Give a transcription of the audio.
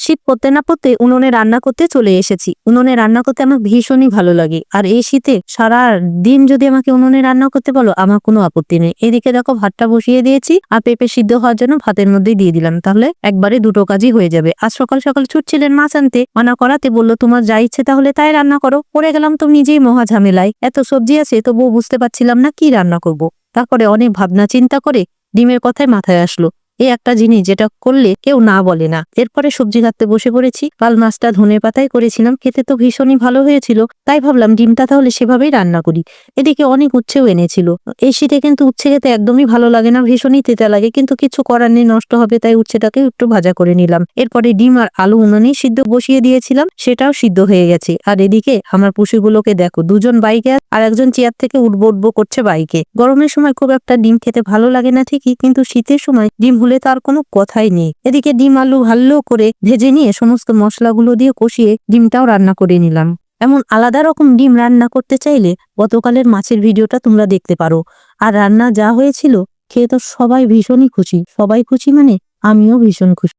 শীত পড়তে না পড়তে উনুনে রান্না করতে চলে এসেছি। উনুনে রান্না করতে আমার ভীষণই ভালো লাগে। আর এই শীতে সারা দিন যদি আমাকে উনুনে রান্না করতে বলো আমার কোনো আপত্তি নেই। এদিকে দেখো ভাতটা বসিয়ে দিয়েছি আর পেঁপে সিদ্ধ হওয়ার জন্য ভাতের মধ্যেই দিয়ে দিলাম, তাহলে একবারে দুটো কাজই হয়ে যাবে। আজ সকাল সকাল ছুটছিলেন মাছ আনতে, মানা করাতে বললো তোমার যা ইচ্ছে তাহলে তাই রান্না করো। পড়ে গেলাম তো নিজেই মহা ঝামেলায়। এত সবজি আছে তবুও বুঝতে পারছিলাম না কি রান্না করব। তারপরে অনেক ভাবনা চিন্তা করে ডিমের কথাই মাথায় আসলো। এই একটা জিনিস যেটা করলে কেউ না বলে না। এরপরে সবজি কাটতে বসে পড়েছি। কাল মাছটা ধনে পাতায় করেছিলাম, খেতে তো ভীষণই ভালো হয়েছিল। তাই ভাবলাম ডিমটা তাহলে সেভাবেই রান্না করি। এদিকে অনেক উচ্ছেও এনেছিল। এই শীতে কিন্তু উচ্ছে খেতে একদমই ভালো লাগে না, ভীষণই তেতা লাগে, কিন্তু কিছু করার নেই, নষ্ট হবে, তাই উচ্ছেটাকে একটু ভাজা করে নিলাম। এরপরে ডিম আর আলু উনুনেই সিদ্ধ বসিয়ে দিয়েছিলাম, সেটাও সিদ্ধ হয়ে গেছে। আর এদিকে আমার পুষিগুলোকে দেখো, দুজন বাইকে আর একজন চেয়ার থেকে উঠবো উঠবো করছে বাইকে। গরমের সময় খুব একটা ডিম খেতে ভালো লাগে না ঠিকই, কিন্তু শীতের সময় ডিম হলে তার কোনো কথাই নেই। এদিকে ডিম আলু ভালো করে ভেজে নিয়ে সমস্ত মশলাগুলো দিয়ে কষিয়ে ডিমটাও রান্না করে নিলাম। এমন আলাদা রকম ডিম রান্না করতে চাইলে গতকালের মাছের ভিডিওটা তোমরা দেখতে পারো। আর রান্না যা হয়েছিল খেয়ে তো সবাই ভীষণই খুশি। সবাই খুশি মানে আমিও ভীষণ খুশি।